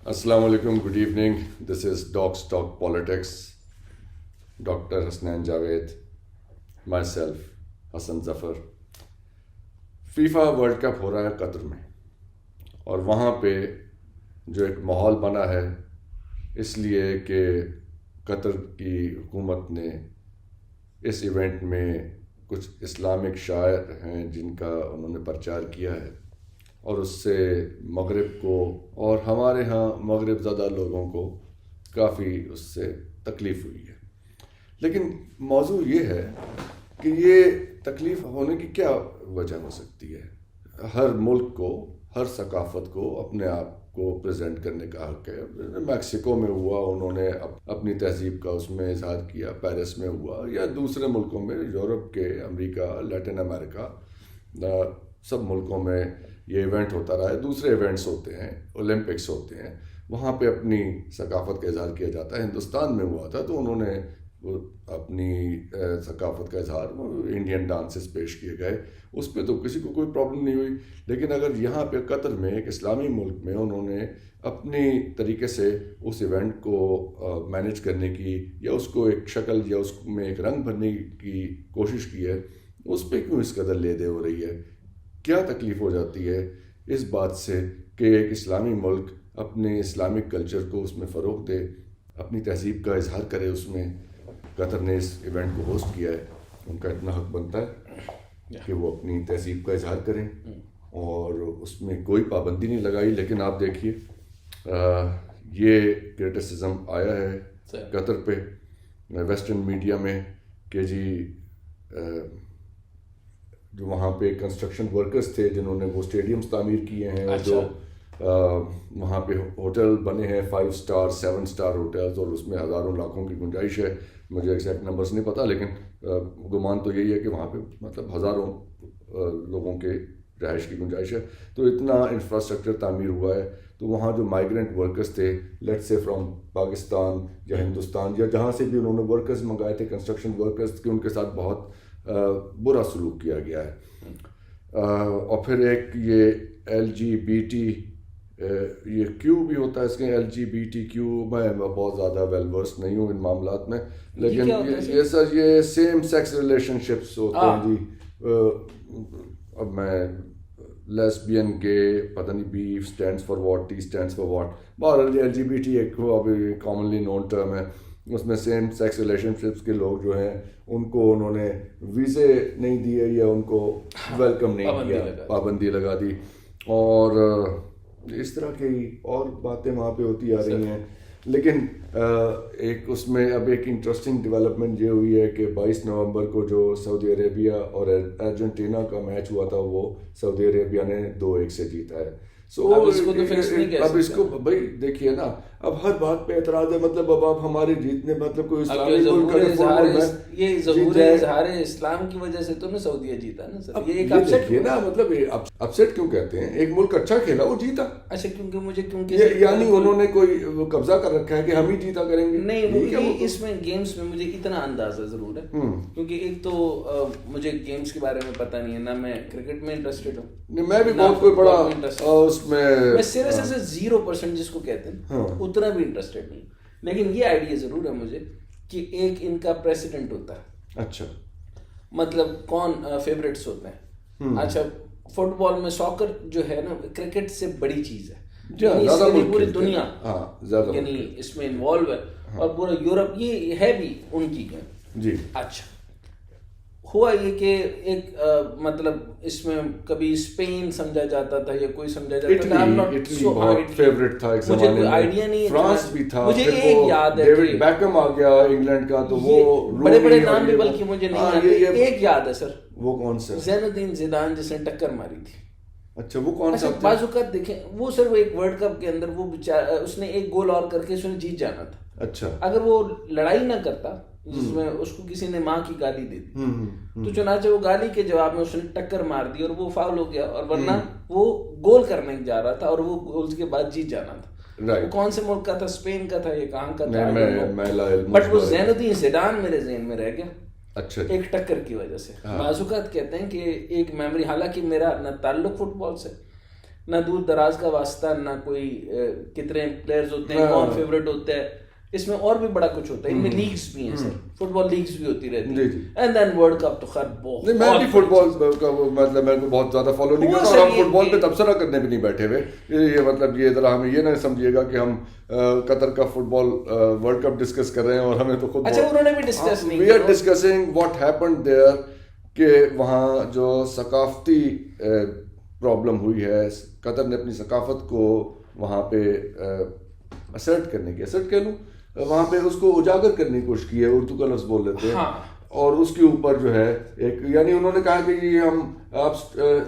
السلام علیکم, good evening. This is docs talk politics. Doctor Hasnain Javed, myself Hasan Zafar. FIFA world cup ہو رہا ہے قطر میں, اور وہاں پہ جو ایک ماحول بنا ہے اس لیے کہ قطر کی حکومت نے اس ایونٹ میں کچھ اسلامک شاعر ہیں جن کا انہوں نے پرچار کیا ہے, اور اس سے مغرب کو اور ہمارے ہاں مغرب زدہ لوگوں کو کافی اس سے تکلیف ہوئی ہے. لیکن موضوع یہ ہے کہ یہ تکلیف ہونے کی کیا وجہ ہو سکتی ہے. ہر ملک کو, ہر ثقافت کو اپنے آپ کو پریزنٹ کرنے کا حق ہے. میکسیکو میں ہوا, انہوں نے اپنی تہذیب کا اس میں اظہار کیا. پیرس میں ہوا, یا دوسرے ملکوں میں, یورپ کے, امریکہ, لیٹن امریکہ, سب ملکوں میں یہ ایونٹ ہوتا رہا ہے. دوسرے ایونٹس ہوتے ہیں, اولمپکس ہوتے ہیں, وہاں پہ اپنی ثقافت کا اظہار کیا جاتا ہے. ہندوستان میں ہوا تھا تو انہوں نے اپنی ثقافت کا اظہار, انڈین ڈانسز پیش کیے گئے, اس پہ تو کسی کو کوئی پرابلم نہیں ہوئی. لیکن اگر یہاں پہ قطر میں, ایک اسلامی ملک میں, انہوں نے اپنی طریقے سے اس ایونٹ کو مینیج کرنے کی, یا اس کو ایک شکل یا اس میں ایک رنگ بھرنے کی کوشش کی ہے, اس پہ کیوں اس قدر لے دے ہو رہی ہے؟ کیا تکلیف ہو جاتی ہے اس بات سے کہ ایک اسلامی ملک اپنے اسلامک کلچر کو اس میں فروغ دے, اپنی تہذیب کا اظہار کرے اس میں؟ قطر نے اس ایونٹ کو ہوسٹ کیا ہے, ان کا اتنا حق بنتا ہے کہ وہ اپنی تہذیب کا اظہار کریں, اور اس میں کوئی پابندی نہیں لگائی. لیکن آپ دیکھیے یہ کرٹیسزم آیا ہے قطر پہ ویسٹرن میڈیا میں کہ جی جو وہاں پہ کنسٹرکشن ورکرز تھے جنہوں نے وہ اسٹیڈیمز تعمیر کیے ہیں, اور جو وہاں پہ ہوٹل بنے ہیں 5 اسٹار 7 اسٹار ہوٹلز, اور اس میں ہزاروں لاکھوں کی گنجائش ہے. مجھے ایگزیکٹ نمبرز نہیں پتہ, لیکن گمان تو یہی ہے کہ وہاں پہ مطلب ہزاروں لوگوں کے رہائش کی گنجائش ہے. تو اتنا انفراسٹرکچر تعمیر ہوا ہے, تو وہاں جو مائیگرنٹ ورکرز تھے, لیٹ سے فرام پاکستان یا ہندوستان یا جہاں سے بھی انہوں نے ورکرز منگائے تھے, کنسٹرکشن ورکرز کے, ان کے ساتھ بہت برا سلوک کیا گیا ہے. اور پھر ایک یہ LGBT یہ کیو بھی ہوتا ہے اس کے, LGBTQ, میں بہت زیادہ ویل ورس نہیں ہوں ان معاملات میں, لیکن یہ سر یہ سیم سیکس ریلیشن شپس ہوتے ہیں جی. اب میں لیسبین, گے, پتہ نہیں B stands for what, T stands for what, بہرحال LGBT ایک ابھی کامنلی نون ٹرم ہے. اس میں سیم سیکس ریلیشن شپس کے لوگ جو ہیں ان کو انہوں نے ویزے نہیں دیے یا ان کو ویلکم نہیں کیا, پابندی لگا دی, اور اس طرح کی اور باتیں وہاں پہ ہوتی آ رہی ہیں. لیکن ایک اس میں اب ایک انٹرسٹنگ ڈیولپمنٹ یہ ہوئی ہے کہ 22 نومبر کو جو سعودی عربیہ اور ارجنٹینا کا میچ ہوا تھا وہ سعودی عربیہ نے 2-1 سے جیتا ہے. اب اس کو بھائی دیکھیے نا, اب ہر بات پہ اعتراض ہے, مطلب اب آپ ہمارے جیتنے, مطلب کوئی اسلامی ملک یہ ظہور اظہار اسلام کی وجہ سے تو نا سعودیہ جیتا نا سر. یہ ایک اپسیٹ نا, مطلب اپسیٹ کیوں کہتے ہیں؟ ایک ملک اچھا کھیلا, وہ جیتا. اچھا کیونکہ یعنی انہوں نے کوئی قبضہ کر رکھا ہے کہ ہم ہی جیتا کریں گے؟ نہیں, اس میں گیمز میں مجھے اتنا اندازہ ضرور ہے, کیونکہ ایک تو مجھے گیمز کے بارے میں پتہ نہیں ہے, نہ میں کرکٹ میں انٹرسٹڈ ہوں. میں بھی بہت کوئی بڑا اس میں سیریس سے 0% جس کو کہتے ہیں اتنا بھی انٹرسٹڈ نہیں. لیکن یہ آئیڈیا ضرور ہے مجھے کہ ایک ان کا پریسیڈنٹ ہوتا ہے. اچھا, مطلب کون فیوریٹس ہوتے ہیں. اچھا, فٹ بال میں ساکر جو ہے نا کرکٹ سے بڑی چیز ہے, پوری دنیا یعنی اس میں انوالو ہے, اور پورا یورپ یہ ہے بھی ان کی گیم جی. اچھا, ہوا یہ کہ ایک مطلب اس میں کبھی اسپین سمجھا جاتا تھا یا کوئی سمجھا جاتا تھا, فیوریٹ تھا ایک زمانے میں, آئیڈیا نہیں ہے, فرانس بھی تھا, مجھے ایک یاد ہے, ڈیوڈ بیکہم آ گیا انگلینڈ کا, تو وہ بڑے بڑے نام بھی بلکہ مجھے نہیں آتے. ایک یاد ہے سر, وہ کون سا؟ زین الدین زیدان جس نے ٹکر ماری تھی. اچھا, وہ کون سا؟ بعض اوقات دیکھیں وہ سر, وہ ایک ورلڈ کپ کے اندر وہ اس نے ایک گول اور کر کے اس نے جیت جانا تھا. اچھا, اگر وہ لڑائی نہ کرتا جس میں اس کو کسی نے ماں کی گالی دے دی, تو چنانچہ وہ گالی کے جواب میں اس نے ٹکر مار دی اور وہ فاؤل ہو گیا, اور ورنہ وہ گول کرنے جا رہا تھا اور وہ گول کے بعد جیت جانا تھا. وہ کون سے ملک کا تھا؟ اسپین کا تھا, یہ کہاں کا تھا, بٹ وہ زین الدین زیدان میرے ذہن میں رہ گیا. اچھا, ایک ٹکر کی وجہ سے. بعض اوقات کہتے ہیں کہ ایک میموری, حالانکہ میرا نہ تعلق فٹ بال سے نہ دور دراز کا واسطہ، نہ کوئی کتنے پلیئرز ہوتے ہیں، کون فیوریٹ ہوتا ہے، اس میں اور بھی بڑا کچھ ہوتا ہے. ان میں لیگز بھی ہیں سر، فٹ بال لیگز بھی ہوتی رہتی ہیں. اینڈ دین ورلڈ کپ تو خیر بہت، میں بھی فٹ بال کا مطلب میں بہت زیادہ فالو نہیں کرتا، اور ہم فٹ بال پہ تبصرہ کرنے بھی نہیں بیٹھے ہوئے. یہ مطلب یہ ذرا ہمیں یہ نہ سمجھیے گا کہ ہم قطر کا فٹ بال ورلڈ کپ ڈسکس کر رہے ہیں اور ہمیں تو خود. اچھا انہوں نے بھی ڈسکس نہیں، we are discussing what happened there, کہ وہاں جو ثقافتی پرابلم ہوئی ہے، قطر نے اپنی ثقافت کو وہاں پہ اسرٹ کرنے کی، اسرٹ کہہ لوں، وہاں پہ اس کو اجاگر کرنے کی کوشش کی ہے، اردو کا لفظ بول لیتے ہیں. اور اس کے اوپر جو ہے ایک، یعنی انہوں نے کہا کہ یہ ہم آپ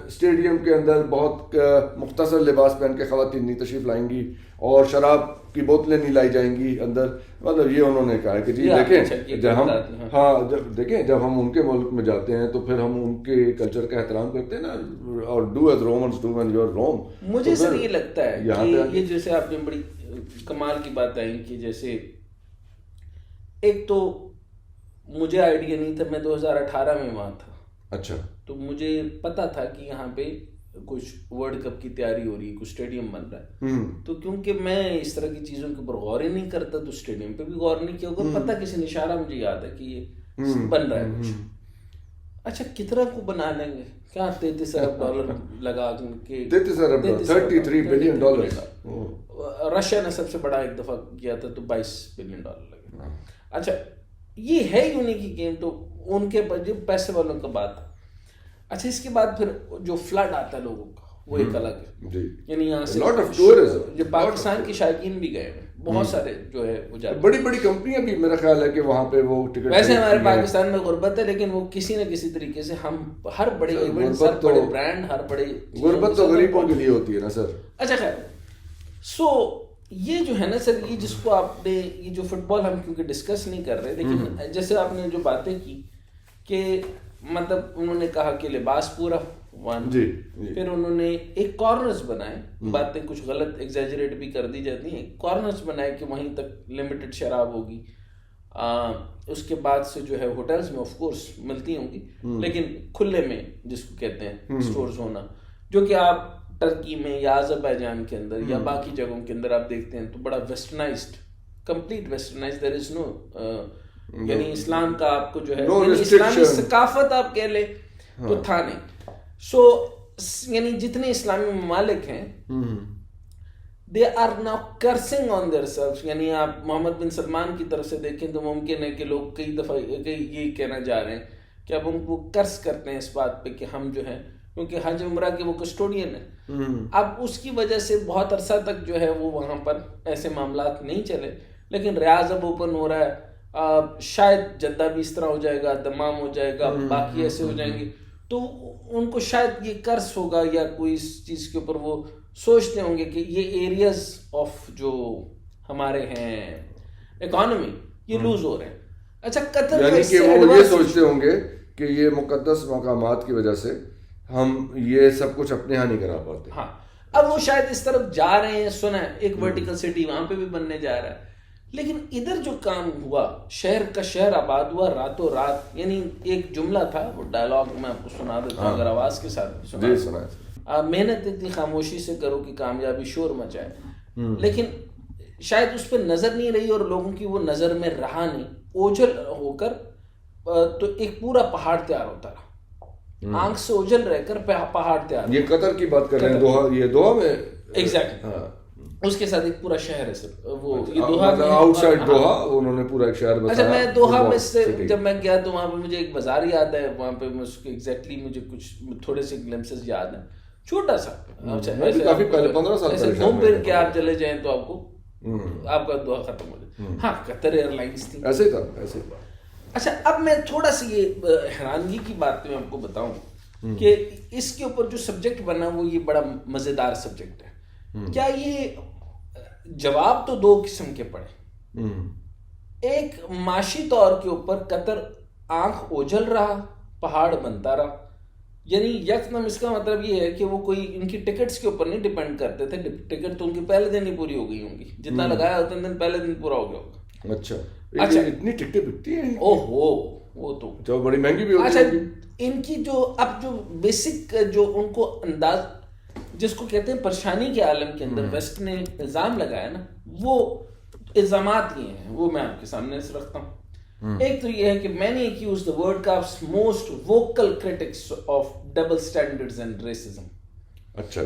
اسٹیڈیم کے اندر بہت مختصر لباس پہن کے خواتین نہیں تشریف لائیں گی اور شراب کی بوتلیں نہیں لائی جائیں گی اندر. مطلب یہ انہوں نے کہا کہ جی دیکھیں جب ہم دیکھیں جب ہم ان کے ملک میں جاتے ہیں تو پھر ہم ان کے کلچر کا احترام کرتے ہیں نا، اور do as Romans do when you are Rome. مجھے سر یہ لگتا ہے کہ یہ جیسے آپ نے بڑی کمال کی بات آئی کہ جیسے ایک تو مجھے آئیڈیا نہیں تھا، میں 2018 میں وہاں تھا. اچھا. تو مجھے پتا تھا کہ یہاں پہ کچھ ورلڈ کپ کی تیاری ہو رہی ہے، کچھ اسٹیڈیم بن رہا ہے. تو کیونکہ میں اس طرح کی چیزوں کے اوپر غور ہی نہیں کرتا تو اسٹیڈیم پہ بھی غور نہیں کیا ہوگا. پتا کسی نے اشارہ مجھے یاد ہے کہ یہ بن رہا ہے کچھ. اچھا کتنا کو بنا لیں گے؟ کیا $33 ارب لگا کے، $33 بلین. رشیا نے سب سے بڑا ایک دفعہ کیا تھا تو $22 بلین لگے. اچھا یہ ہے یونیک گیم، تو ان کے پیسے والوں کا بات. اچھا اس کے بعد پھر جو فلڈ آتا ہے لوگوں کا وہ ایک الگ ہے. یعنی یہاں سے جو پاکستان کے شائقین بھی گئے ہیں بہت سارے جو ہے وہ جاتے، بڑی بڑی کمپنیاں بھی میرا خیال ہے کہ وہاں پہ وہ ٹکٹ. ویسے ہمارے پاکستان میں غربت ہے، لیکن وہ کسی نہ کسی طریقے سے ہم ہر بڑے ایونٹس، ہر بڑے برانڈ، ہر بڑے، غربت تو غریبوں کے لیے ہوتی ہے نا سر. اچھا خیر، سو یہ جو ہے نا سر، یہ جس کو آپ نے یہ جو فٹ بال ہم کیونکہ ڈسکس نہیں کر رہے، لیکن جیسے آپ نے جو باتیں کی کہ مطلب انہوں نے کہا کہ لباس پورا جی، پھر انہوں نے ایک کارنرز بنائے، باتیں کچھ غلط ایگزیجریٹ بھی کر دی جاتی ہیں، کارنرز بنائے کہ وہیں تک لمیٹڈ شراب ہوگی. اس کے بعد سے جو ہے ہوٹلز میں آف کورس ملتی ہوں گی، لیکن کھلے میں جس کو کہتے ہیں سٹورز ہونا، جو کہ آپ ٹرکی میں یا آذربائیجان کے اندر یا باقی جگہوں کے اندر آپ دیکھتے ہیں تو بڑا ویسٹرنائزڈ، کمپلیٹ ویسٹرنائزڈ، دیر از نو، یعنی اسلام کا آپ کو جو ہے اسلامی ثقافت آپ کہہ لیں تو تھا نہیں. سو یعنی جتنے اسلامی ممالک ہیں they are now cursing on themselves. یعنی آپ محمد بن سلمان کی طرف سے دیکھیں تو ممکن ہے کہ لوگ کئی دفعہ یہ کہنا جا رہے ہیں کہ اب ان کو کرس کرتے ہیں اس بات پہ کہ ہم جو ہیں، کیونکہ حج عمرہ کے وہ کسٹوڈین ہیں، اب اس کی وجہ سے بہت عرصہ تک جو ہے وہ وہاں پر ایسے معاملات نہیں چلے. لیکن ریاض اب اوپن ہو رہا ہے، شاید جدہ بھی اس طرح ہو جائے گا، دمام ہو جائے گا، باقی ایسے ہو جائیں گے، تو ان کو شاید یہ قرض ہوگا یا کوئی اس چیز کے اوپر وہ سوچتے ہوں گے کہ یہ ایریاز آف جو ہمارے ہیں اکانومی یہ لوز ہو رہے ہیں. اچھا قطر یعنی کہ وہ یہ سوچتے ہوں گے کہ یہ مقدس مقامات کی وجہ سے ہم یہ سب کچھ اپنے ہاں نہیں کرا پاتے. ہاں اب وہ شاید اس طرف جا رہے ہیں، سنا ہے ایک ورٹیکل سٹی وہاں پہ بھی بننے جا رہا ہے، لیکن ادھر جو کام ہوا، شہر کا شہر آباد ہوا راتوں رات. یعنی ایک جملہ تھا، وہ ڈائلاگ میں آپ کو سنا دیتا ہوں اگر آواز کے ساتھ سنا. محنت اتنی خاموشی سے کرو کہ کامیابی شور مچائے. لیکن شاید اس پہ نظر نہیں رہی اور لوگوں کی وہ نظر میں رہا نہیں، اوجھل ہو کر تو ایک پورا پہاڑ تیار ہوتا رہا، آنکھ سے اوجھل رہ کر پہاڑ تیار. یہ قطر کی بات کر رہے ہیں، دوحہ، یہ دوحہ میں ایگزیکٹلی اس کے ساتھ ایک پورا شہر ہے سر، وہ دوحہ آؤٹ سائڈ دوحہ انہوں نے پورا ایک شہر بتایا. اچھا میں دوحہ میں سے جب میں گیا تو وہاں پہ مجھے ایک بازار یاد ہے، وہاں پہ اس کے ایگزیکٹلی مجھے کچھ تھوڑے سے گلمسز یاد ہیں، چھوٹا سا، کافی پہلے 15 سال پہلے گھوم پھر کے آپ چلے جائیں تو آپ کو آپ کا دوحہ ختم ہو جائے. ہاں قطر ایئر لائنس تھی، ایسے ہی تھا، ایسے ہی. اچھا اب میں تھوڑا سی یہ حیرانگی کی بات میں آپ کو بتاؤں کہ اس کے اوپر جو سبجیکٹ بنا وہ یہ بڑا مزیدار سبجیکٹ ہے. کیا یہ جواب تو دو قسم کے پڑے، ایک معاشی طور کے اوپر قطر آنکھ اوجھل رہا، پہاڑ بنتا رہا، یعنی یکدم اس کا مطلب یہ ہے کہ وہ کوئی ان کی ٹکٹس کے اوپر نہیں ڈیپینڈ کرتے تھے، ٹکٹ تو ان کی پہلے دن ہی پوری ہو گئی ہوں گی، جتنا لگایا اتنے دن پہلے دن پورا ہو گیا ہوگا. اچھا اتنی ٹکٹیں بکتی ہیں؟ او ہو وہ تو بڑی مہنگی بھی ہوتی ہے. ان کی جو اب جو بیسک جو ان کو انداز جس کو کہتے ہیں پریشانی کے عالم کے اندر ویسٹ نے الزام لگایا نا, وہ الزامات یہ ہیں, وہ میں آپ کے سامنے سے رکھتا ہوں. ایک تو یہ ہے کہ many accuse the World Cup's most vocal critics of double standards and racism. اچھا,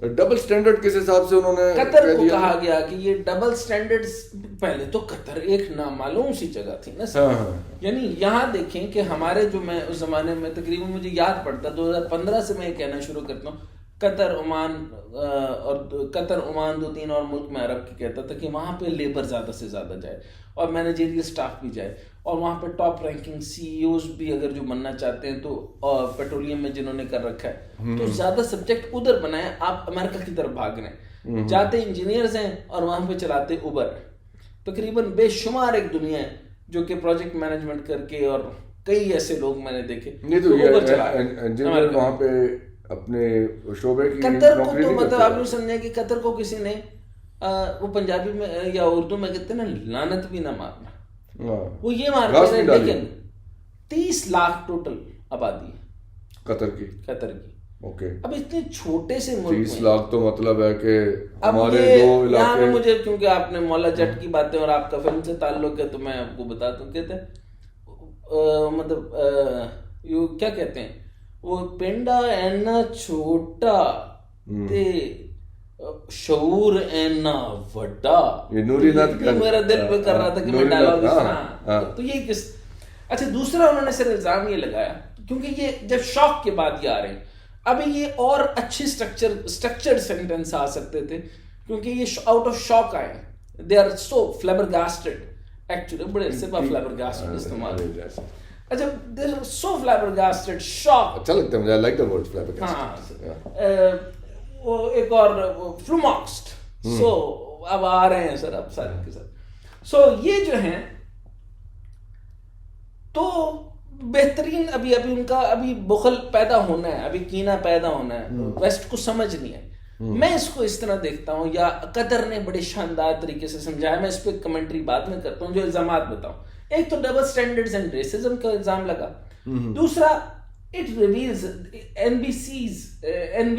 ڈبل سٹینڈرڈ کس حساب سے انہوں نے قطر کو کہا گیا کہ یہ ڈبل سٹینڈرڈز, پہلے تو قطر ایک نامعلوم سی جگہ تھی نا سر. یعنی یہاں دیکھیں کہ ہمارے جو, میں اس زمانے میں تقریباً مجھے یاد پڑتا 2015 سے میں یہ کہنا شروع کرتا ہوں, قطر عمان 2-3 اور ملک میں عرب کی کہتا تھا کہ وہاں پہ لیبر زیادہ سے زیادہ جائے اور مینیجریل سٹاف بھی جائے, اور وہاں پہ ٹاپ رینکنگ سی ای اوز بھی اگر جو بننا چاہتے ہیں تو پیٹرولیم میں جنہوں نے کر رکھا ہے تو زیادہ سبجیکٹ ادھر بنائیں. آپ امریکہ کی طرف بھاگ رہے ہیں, جاتے انجینئرز ہیں اور وہاں پہ چلاتے اوبر. تقریباً بے شمار ایک دنیا ہے جو کہ پروجیکٹ مینجمنٹ کر کے, اور کئی ایسے لوگ میں نے دیکھے انجینئر وہاں پہ اپنے شعبے کی قطر کو تو مطلب آپ نے سمجھا کہ قطر کو کسی نے وہ پنجابی میں یا اردو میں کہتے ہیں نا لعنت بھی نہ مارنا, وہ یہ مارتے ہیں. لیکن 30 لاکھ ٹوٹل آبادی ہے قطر کی. اوکے, اب اتنے چھوٹے سے ملک 30 لاکھ تو مطلب ہے کہ ہمارے دو علاقے. مجھے کیونکہ آپ نے مولا جٹ کی باتیں اور آپ کا فلم سے تعلق ہے تو میں آپ کو بتاتا ہوں. کہتے ہیں مطلب کیا کہتے ہیں, وہ پنڈا اینا چھوٹا تے شعور اینا وڈا. یہ نوری نات میرا دل پہ کر رہا تھا کہ میں ڈائلاگ سنا تو یہ کس. اچھا, دوسرا انہوں نے صرف الزام یہ لگایا کیونکہ یہ جب شوق کے بعد یہ آ رہے ہیں, ابھی یہ اور اچھی اسٹرکچرڈ سینٹینس آ سکتے تھے کیونکہ یہ آؤٹ آف شاک آئے. دے آر سو فلیبرگاسٹڈ ایکچولی, بڑے سے فلیبرگاسٹڈ استعمال. اچھا, دے آر سو فلیبرگاسٹڈ, شاک اچھا لگتا ہے مجھے, آئی لائک دی ورڈ فلیبرگاسٹڈ. وہ ایک اور فلوماکسڈ. سو اب آ رہے ہیں سر اب سارے کے ساتھ. سو یہ جو ہیں تو بہترین ابھی ان کا ابھی بخل پیدا ہونا ہے, ابھی کینہ پیدا ہونا ہے, ویسٹ کو سمجھ نہیں ہے. میں اس کو اس طرح دیکھتا ہوں, یا قطر نے بڑے شاندار طریقے سے سمجھایا, میں اس پہ کمنٹری بعد میں کرتا ہوں. جو الزامات بتاؤں, ایک تو ڈبل سٹینڈرڈز اینڈ ریسزم کا الزام لگا. دوسرا it reveals N be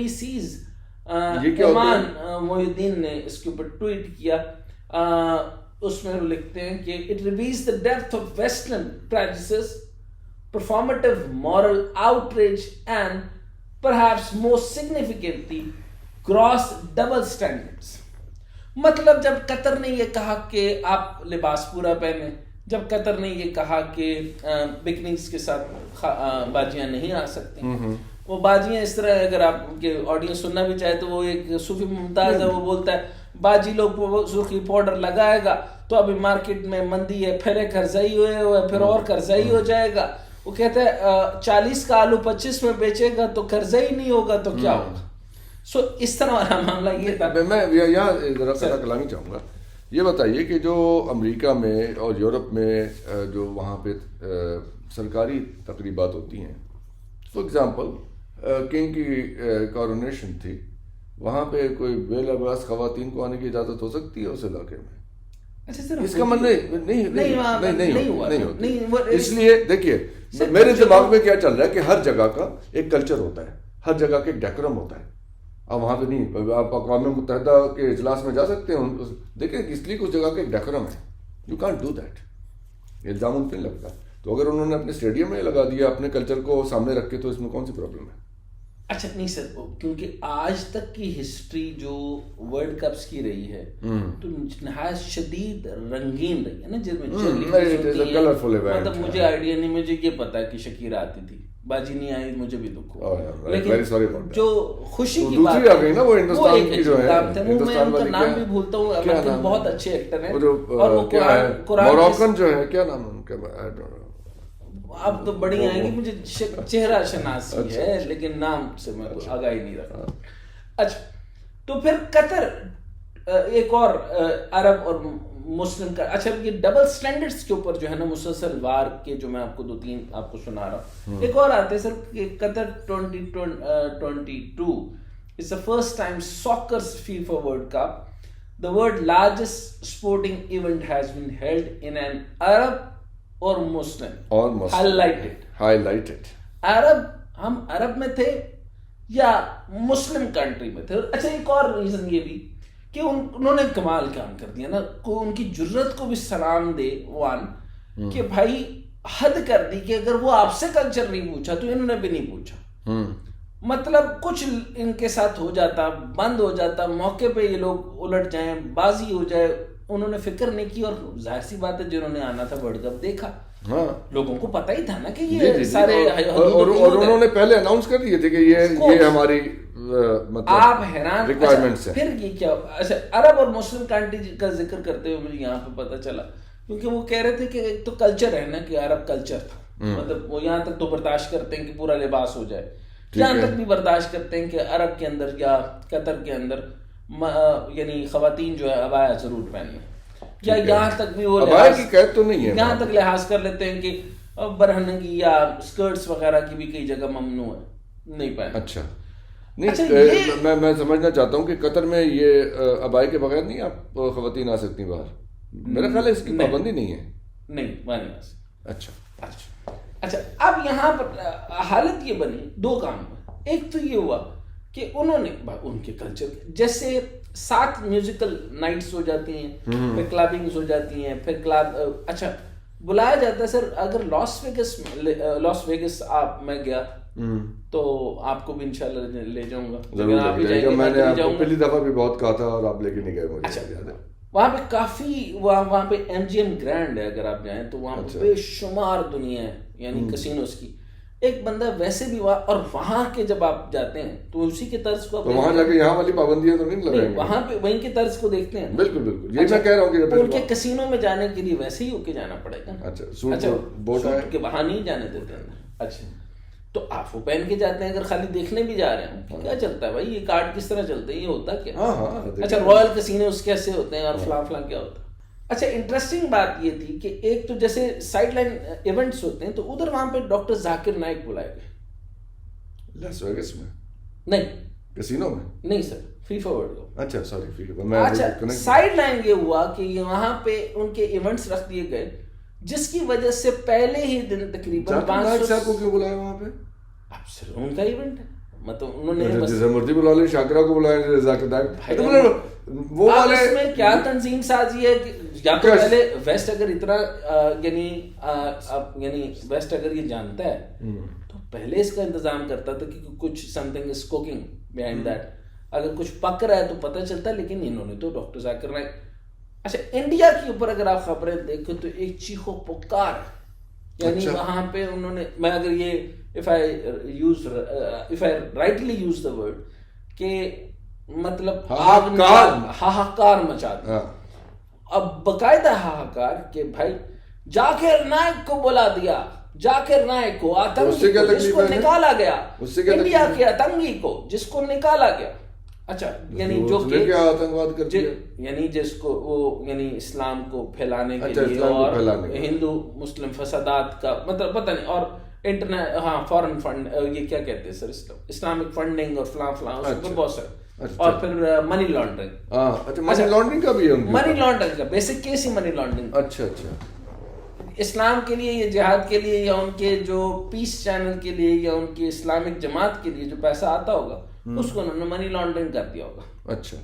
Cs Iman محی الدین نے اس کے اوپر ٹویٹ کیا, اس میں وہ لکھتے ہیں کہ it reveals the depth of western prejudices, performative moral outrage and perhaps most significantly gross double standards. مطلب جب قطر نے یہ کہا کہ آپ لباس پورا پہنیں, جب قطر نے یہ کہا کہ بکنیز کے ساتھ باجیاں نہیں آ سکتی, وہ باجیاں اس طرح, اگر آپ کے آڈینس سننا بھی چاہے تو وہ ایک صوفی ممتاز ہے, وہ بولتا ہے باجی لوگ سرخی پاؤڈر لگائے گا تو ابھی مارکیٹ میں مندی ہے, پھر ایک قرضائی ہوئے پھر اور قرضائی ہو جائے گا. وہ کہتا ہے 40 کا آلو 25 میں بیچے گا تو قرضائی نہیں ہوگا تو کیا ہوگا. سو اس طرح والا معاملہ یہ تھا. میں یہاں ذرا سا کلامی چاہوں گا, یہ بتائیے کہ جو امریکہ میں اور یورپ میں جو وہاں پہ سرکاری تقریبات ہوتی ہیں, فار ایگزامپل کنگ کی کورونیشن تھی, وہاں پہ کوئی بے لباس خواتین کو آنے کی اجازت ہو سکتی ہے اس علاقے میں؟ اس کا مطلب نہیں ہوتا. اس لیے دیکھیے میرے دماغ میں کیا چل رہا ہے کہ ہر جگہ کا ایک کلچر ہوتا ہے, ہر جگہ کا ایک ڈیکورم ہوتا ہے. اب وہاں پہ نہیں, آپ اقوام متحدہ کے اجلاس میں جا سکتے ہیں, دیکھیں اس لیے کچھ جگہ کا ایک ڈیکورم ہے, یو کانٹ ڈو دیٹ. الزام ان پہ لگتا ہے, تو اگر انہوں نے اپنے اسٹیڈیم میں لگا دیا اپنے کلچر کو سامنے رکھ کے, تو اس میں کون سی پرابلم ہے؟ اچھا نہیں سر, کیونکہ آج تک کی ہسٹری جو ورلڈ کپس کی رہی ہے تو نہایت شدید رنگین رہی ہے نا, جس میں مطلب مجھے آئیڈیا نہیں, مجھے یہ پتا ہے کہ شکیرہ آتی تھی, باجی نہیں آئی, مجھے بھی دکھ ہوا, لیکن جو خوشی کی بات ہے وہ ایک کام تھا, میں ان کا نام بھی بھولتا ہوں, بہت اچھے ایکٹر ہیں, اور وہ قرآن جو ہے, کیا نام ہے ان کا, اب تو بڑی آئیں گی, مجھے چہرہ شناسی ہے لیکن نام سے میں آگاہی نہیں رکھا. اچھا, تو پھر قطر ایک اور عرب اور مسلم کا. اچھا, یہ ڈبل سٹینڈرڈز کے اوپر جو ہے نا مسلسل وار کے جو میں آپ کو 2-3 آپ کو سنا رہا ہوں. ایک اور آتے سر کہ قطر 2022 is the first time soccer's FIFA World Cup, the world largest sporting event has been held in an Arab اور مسلم. ہائی لائٹڈ عرب, ہم عرب میں تھے یا مسلم کنٹری میں تھے. اچھا ایک اور ریزن یہ بھی کہ انہوں نے کمال کام کر دیا نا, ان کی جرت کو بھی سلام دے وان کہ بھائی حد کر دی کہ اگر وہ آپ سے کلچر نہیں پوچھا تو انہوں نے بھی نہیں پوچھا. مطلب کچھ ان کے ساتھ ہو جاتا, بند ہو جاتا, موقع پہ یہ لوگ الٹ جائیں, بازی ہو جائے, انہوں نے فکر نہیں کی. اور ظاہر سی بات ہے جنہوں نے آنا تھا ورلڈ کپ دیکھا, لوگوں کو پتہ ہی تھا نا کہ یہ سارے, اور انہوں نے پہلے اناؤنس کر دیے تھے کہ یہ ہماری مطلب آپ حیران. ریکوائرمنٹس ہیں. پھر یہ کیا, اچھا عرب اور مسلم کنٹری کا ذکر کرتے ہوئے مجھے یہاں پہ پتہ چلا, کیونکہ وہ کہہ رہے تھے کہ ایک تو کلچر ہے نا کہ عرب کلچر تھا, مطلب وہ یہاں تک تو برداشت کرتے ہیں کہ پورا لباس ہو جائے, یہاں تک بھی برداشت کرتے ہیں کہ عرب کے اندر یا قطر کے اندر یعنی خواتین جو ہے عبایا ضرور پہنیں, یا یہاں تک بھی وہ یہاں تک لحاظ کر لیتے ہیں کہ برہنگی یا اسکرٹس وغیرہ کی بھی کئی جگہ ممنوع ہے, نہیں پہنے. اچھا نہیں, میں سمجھنا چاہتا ہوں کہ قطر میں یہ عبائی کے بغیر نہیں آپ خواتین آ سکتی باہر, میرا خیال ہے اس کی پابندی نہیں ہے. نہیں وہاں نہیں آ سکتی. اچھا اچھا اب یہاں پر حالت یہ بنی, دو کام ہوئے. ایک تو یہ ہوا کہ انہوں نے ان کے کلچر جیسے 7 میوزیکل نائٹس ہو جاتی ہیں, پھر کلبنگز ہو جاتی ہیں, پھر کلب, اچھا بلایا جاتا ہے سر. اگر لاس ویگس آپ میں گیا تو آپ کو بھی انشاءاللہ لے جاؤں گا. میں نے پہلی دفعہ بھی بہت کہا تھا اور آپ لے کے نہیں گئے مجھے. اچھا وہاں پہ کافی وہاں پہ MGM گرینڈ ہے, اگر آپ جائیں تو وہاں پہ بے شمار دنیا ہے یعنی کسینوز کی. ایک بندہ ویسے بھی وہاں, اور وہاں کے جب آپ جاتے ہیں تو اسی کے طرز کو وہاں جا کے یہاں والی پابندیاں تو نہیں لگائیں گے, وہاں پہ وہیں کے طرز کو دیکھتے ہیں. بالکل بالکل, یہ میں کہہ رہا ہوں کہ ان کے کسینوں میں جانے کے لیے ویسے ہی ہو کے جانا پڑے گا. اچھا بوٹ کے وہاں نہیں جانے دیتے ہیں. اچھا تو آپ وہ پہن کے جاتے ہیں, اگر خالی دیکھنے بھی جا رہے ہیں کیا چلتا ہے بھائی, یہ کارڈ کس طرح چلتے ہیں, یہ ہوتا کیا. اچھا رائل کسینے اس کیسے ہوتے ہیں اور فلاں فلاں کیا ہوتا ہے. اچھا انٹرسٹنگ بات یہ تھی کہ ایک تو جیسے سائڈ لائن ایونٹس ہوتے ہیں تو ادھر وہاں پہ ڈاکٹر ذاکر نائک بلائے گئے. لاس ویگس میں نہیں, کسینو میں نہیں سر, فیفا ورلڈ کپ. اچھا سوری فیفا. اچھا سائڈ لائن یہ ہوا کہ وہاں پہ ان کے ایونٹس رکھ دیے گئے, جس کی وجہ سے پہلے ہی دن تقریباً 500 کو کیوں بلایا وہاں پہ. اب سر ان کا ایونٹ ہے, مطلب انہوں نے جیسے مرضی بلا لیں, شاکرا کو بلائیں, ذاکر نائک, وہ والے اس میں کیا تنظیم سازی ہے کہ یا تو پہلے ویسٹ اگر اتنا یعنی ویسٹ اگر یہ جانتا ہے تو پہلے اس کا انتظام کرتا تھا کہ کچھ some thing is cooking behind that, اگر کچھ پک رہا ہے تو پتہ چلتا ہے. لیکن انہوں نے تو ڈاکٹر ذاکر نائک. اچھا انڈیا کے اوپر اگر آپ خبریں دیکھیں تو ایک چیخو پکار, یعنی وہاں پہ انہوں نے, میں اگر یہ if I rightly use the word کہ مطلب ہاہاکار مچا دیا. اب باقاعدہ ہاہاکار کہ بھائی ذاکر نائک کو بلا دیا, ذاکر نائک کو آتنکی کو جس کو نکالا گیا, انڈیا کے آتنکی کو جس کو نکالا گیا. اچھا یعنی جو کہ یعنی جس کو وہ یعنی اسلام کو پھیلانے کے لیے اور ہندو مسلم فسادات کا مطلب پتہ نہیں, اور انٹرنیٹ فارن فنڈ یہ کیا کہتے ہیں سر, اسلامک فنڈنگ اور فلاں فلاں بہت سارے, اور پھر منی لانڈرنگ. منی لانڈرنگ کا بھی ہے, منی لانڈرنگ کا basic case he money laundering. اچھا اسلام کے لیے یا جہاد کے لیے یا ان کے جو پیس چینل کے لیے یا ان کی اسلامک جماعت کے لیے جو پیسہ آتا ہوگا اس کو انہوں نے منی لانڈرنگ کر دیا ہوگا. اچھا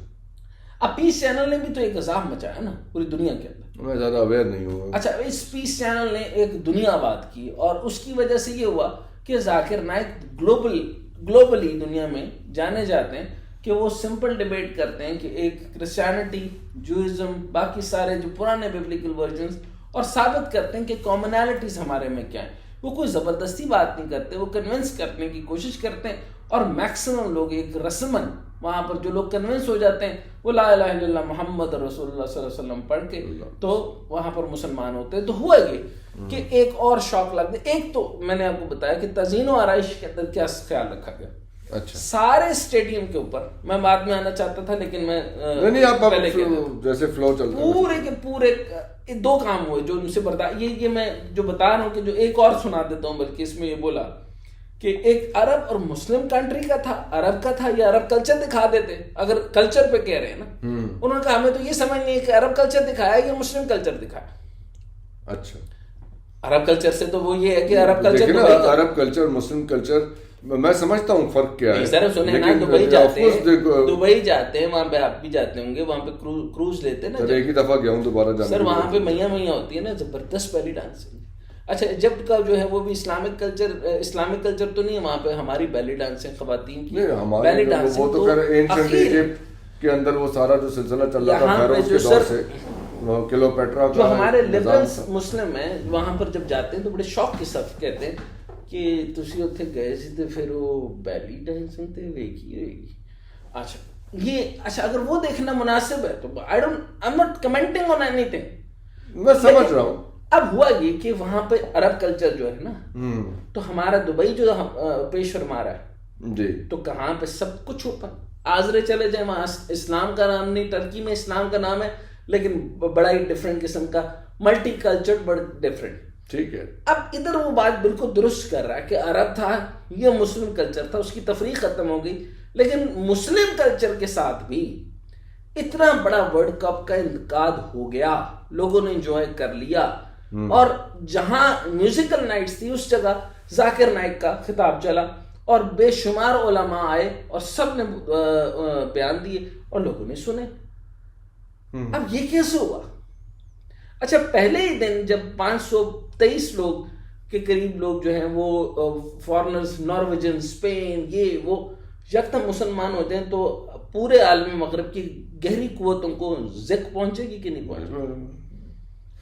اب پیس چینل نے بھی تو ایک عذاب مچایا نا پوری دنیا کے اندر, میں زیادہ اویئر نہیں ہوں. اچھا اس پیس چینل نے ایک دنیا آباد کی, اور اس کی وجہ سے یہ ہوا کہ ذاکر نائک گلوبلی دنیا میں جانے جاتے ہیں کہ وہ سمپل ڈیبیٹ کرتے ہیں کہ ایک کرسچینٹی, جوئزم, باقی سارے جو پرانے بیبلیکل ورژنز, اور ثابت کرتے ہیں کہ کامنالٹیز ہمارے میں کیا ہیں. وہ کوئی زبردستی بات نہیں کرتے, وہ کنونس کرنے کی کوشش کرتے ہیں, اور میکسیمم لوگ ایک رسمن وہاں پر جو لوگ کنونس ہو جاتے ہیں وہ لا الہ الا اللہ محمد رسول اللہ صلی اللہ علیہ وسلم پڑھ کے تو وہاں پر مسلمان ہوتے ہیں. تو ہوا یہ کہ ایک اور شوق لگ گیا. ایک تو میں نے آپ کو بتایا کہ تزئین و آرائش کے اندر کیا خیال رکھا گیا. اچھا سارے اسٹیڈیم کے اوپر, میں بعد میں آنا چاہتا تھا لیکن میں جیسے فلو چلتا پورے کے پورے 2 کام ہوئے جو ان سے برداشت, یہ میں جو بتا رہا ہوں کہ جو ایک اور سنا دیتا ہوں, بلکہ اس میں یہ بولا کہ ایک عرب اور مسلم کنٹری کا تھا, عرب کا تھا, یہ عرب کلچر دکھا دیتے اگر کلچر پہ کہہ رہے ہیں نا, انہوں نے کہا ہمیں تو یہ سمجھ نہیں ہے کہ عرب کلچر دکھایا یا مسلم کلچر دکھایا. اچھا عرب کلچر سے تو وہ یہ ہے کہ عرب کلچر عرب کلچر مسلم کلچر میں سمجھتا ہوں فرق کیا ہے سر سنیں نا, دبئی جاتے ہیں, وہاں پہ آپ بھی جاتے ہوں گے, وہاں پہ کروز لیتے ہیں نا. ایک ہی دفعہ گیا ہوں, دوبارہ جانا. سر وہاں پہ میاں ہوتی ہے نا, زبردست بیلی ڈانسنگ. اچھا ایجپٹ کا جو ہے وہ بھی اسلامک کلچر تو نہیں ہے, وہاں پہ ہماری بیلی ڈانسنگ خواتین کی بیلی ڈانسنگ, وہ تو اینشنٹ ایجپٹ کے اندر وہ سارا جو سلسلہ چل رہا تھا فیروز کے دور سے, کلیوپیٹرا جو ہمارے لبرلز مسلم ہیں وہاں پر جب جاتے ہیں تو بڑے شوق کے ساتھ کہتے ہیں کہ تسی اتنے گئے سی تے پھر وہ بیلی ڈانسنگ تے ویکھی ہوئے گی. اچھا اگر وہ دیکھنا مناسب ہے تو I'm not commenting on anything, میں سمجھ رہا ہوں. اب ہوا یہ کہ وہاں پہ عرب کلچر جو ہے نا, تو ہمارا دبئی جو پیش فرما رہا ہے جی, تو کہاں پہ سب کچھ اوپن. آزرے چلے جائیں, وہاں اسلام کا نام نہیں, ٹرکی میں اسلام کا نام ہے لیکن بڑا ہی ڈفرینٹ قسم کا, ملٹی کلچر بڑا ڈفرینٹ. ٹھیک ہے. اب ادھر وہ بات بالکل درست کر رہا ہے کہ عرب تھا, یہ مسلم کلچر تھا, اس کی تفریق ختم ہو گئی. لیکن مسلم کلچر کے ساتھ بھی اتنا بڑا ورلڈ کپ کا انعقاد ہو گیا, لوگوں نے انجوائے کر لیا, اور جہاں میوزیکل نائٹس تھی اس جگہ ذاکر نائک کا خطاب چلا, اور بے شمار علماء آئے اور سب نے بیان دیے اور لوگوں نے سنے. اب یہ کیسے ہوا؟ اچھا پہلے ہی دن جب 523 لوگ کے قریب لوگ جو ہیں وہ فارنرز, نارویجن, اسپین, یہ وہ یکدم مسلمان ہوتے ہیں, تو پورے عالم مغرب کی گہری قوتوں کو زک پہنچے گی کہ نہیں پہنچے گی؟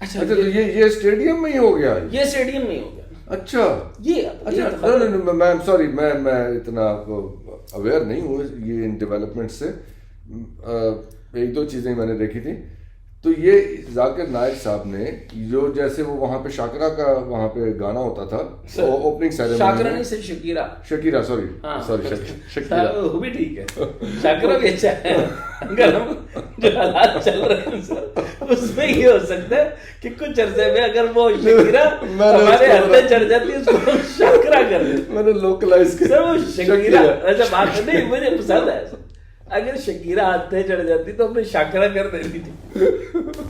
اچھا یہ اسٹیڈیم میں ہی ہو گیا, یہ اسٹیڈیم میں ہی ہو گیا. اچھا میں سوری, میں اتنا اویئر نہیں ہوں یہ ان ڈیولپمنٹ سے. ایک دو چیزیں میں نے دیکھی تھی. تو یہ ذاکر نائک صاحب نے جو جیسے وہ وہاں پہ شاکرا کا وہاں پہ گانا ہوتا تھا اوپننگ سیریمنی, شاکرا نہیں صرف شکیرا سوری وہ بھی ٹھیک ہے, شاکرا بھی اچھا ہے. اگر ہم جو حالات چل رہے ہیں سر اس میں یہ ہو سکتا ہے کہ کچھ عرصے میں اگر وہ شکیرا ہمارے ہاتھیں چڑھ جاتی ہے اس کو ہم شاکرا کر دیتے. میں نے لوکلائز کیا سر وہ شکیرا, اچھا بات نہیں مجھے پسند ہے. اگر شکیرا ہاتھیں چڑھ جاتی تو ہم نے شاکرا کر دینی تھی,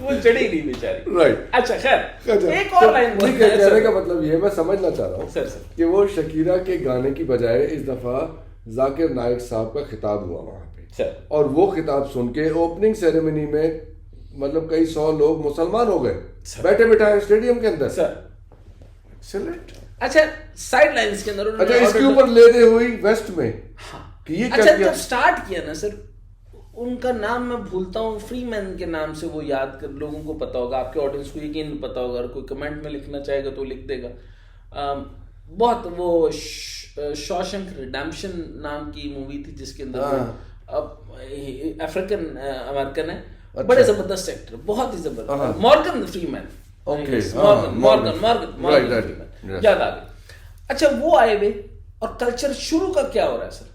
وہ چڑھی نہیں بیچاری. رائٹ. اچھا خیر ایک اور لائن کہنے کا مطلب یہ میں سمجھنا چاہ رہا ہوں کہ وہ شکیرا کے گانے کی بجائے اس دفعہ ذاکر نائک صاحب کا خطاب ہوا وہاں پہ, اور وہ خطاب سن کے اوپننگ سیریمنی میں مطلب کئی 100 لوگ مسلمان ہو گئے بیٹھے بٹھائے اسٹیڈیم کے اندر. اچھا سائڈ لائنز کے اندر اچھا اس کے اوپر لے دے ہوئی ویسٹ میں. اچھا جب سٹارٹ کیا نا سر, ان کا نام میں بھولتا ہوں, فری مین کے نام سے وہ یاد کر, لوگوں کو پتا ہوگا, آپ کے آڈینس کو یقین پتا ہوگا, اگر کوئی کمنٹ میں لکھنا چاہے گا تو لکھ دے گا. بہت وہ شوشنک ریڈیمپشن نام کی مووی تھی جس کے اندر افریقن امریکن ہے, بڑے زبردست ایکٹر, بہت ہی زبردست, مورگن فری مین, مورگن یاد آ گئی. اچھا وہ آئے ہوئے, اور کلچر شروع کا کیا ہو رہا ہے سر,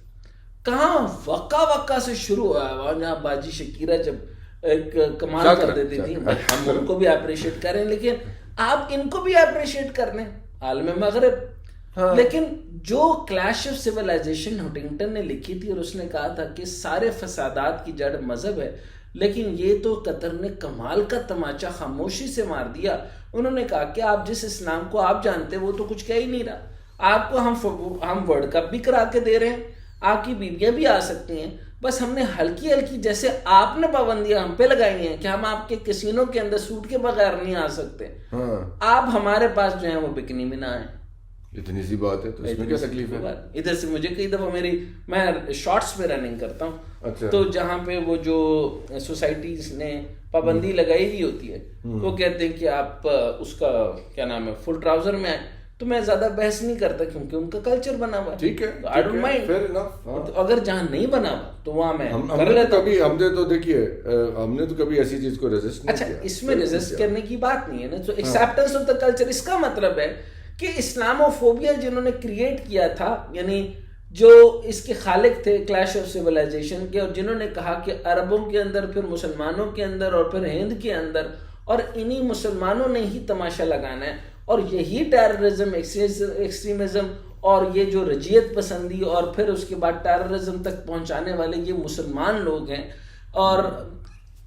کہاں وقا سے شروع ہوا. جہاں باجی شکیرا جب ایک کمال کر دیتی تھی, ہم ان کو بھی اپریشیٹ کریں, لیکن آپ ان کو بھی اپریشیٹ کر لیں, عالم مغرب. لیکن جو کلیش آف سیولائزیشن ہنٹنگٹن نے لکھی تھی, اور اس نے کہا تھا کہ سارے فسادات کی جڑ مذہب ہے, لیکن یہ تو قطر نے کمال کا تماچا خاموشی سے مار دیا. انہوں نے کہا کہ آپ جس اسلام کو آپ جانتے وہ تو کچھ کہہ ہی نہیں رہا, آپ کو ہم ورلڈ کپ بھی کرا کے دے رہے ہیں, آپ کی بیویاں بھی آ سکتی ہیں, بس ہم نے ہلکی ہلکی جیسے آپ نے پابندیاں ہم پہ لگائی ہیں کہ ہم آپ کے کسینوں کے اندر سوٹ کے بغیر نہیں آ سکتے, آپ ہمارے پاس جو ہیں وہ بکنی میں نہ آئیں. اتنی سی بات ہے تو اس میں کیا تکلیف ہے؟ ادھر سے مجھے کئی دفعہ میں شارٹس پہ رننگ کرتا ہوں, تو جہاں پہ وہ جو سوسائٹیز نے پابندی لگائی ہوئی ہوتی ہے وہ کہتے ہیں کہ آپ اس کا کیا نام ہے فل ٹراؤزر میں آئیں, تو میں زیادہ بحث نہیں کرتا کیونکہ ان کا کلچر بنا ہوا ہے. ٹھیک ہے, آئی ڈونٹ مائنڈ. اگر جہاں نہیں بنا ہوا تو وہاں میں کر لیتا ہوں. ہم نے تو دیکھیے ہم نے تو کبھی ایسی چیز کو ریزسٹ نہیں کیا. اچھا اس میں ریزسٹ کرنے کی بات نہیں ہے نا, تو ایکسیپٹنس آف دا کلچر, اس کا مطلب ہے کہ اسلاموفوبیا جنہوں نے کریٹ کیا تھا, یعنی جو اس کے خالق تھے کلیش آف سیولائزیشن کے, اور جنہوں نے کہا کہ عربوں کے اندر, پھر مسلمانوں کے اندر, اور پھر ہند کے اندر, اور انہی مسلمانوں نے ہی تماشا لگانا ہے, اور یہی ٹیررزم, ایکسٹریمزم, اور یہ جو رجیت پسندی, اور پھر اس کے بعد ٹیررزم تک پہنچانے والے یہ مسلمان لوگ ہیں, اور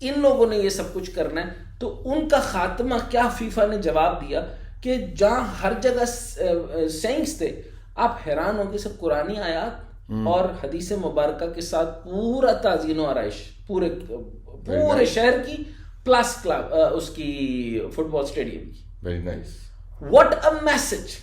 ان لوگوں نے یہ سب کچھ کرنا ہے. تو ان کا خاتمہ کیا فیفا نے جواب دیا کہ جہاں ہر جگہ سینکس تھے, آپ حیران ہو کہ سب قرآنی آیات اور حدیث مبارکہ کے ساتھ پورا تعزین و آرائش پورے شہر کی پلس کلب اس کی فٹ بال اسٹیڈیم کی. Very nice. What a message.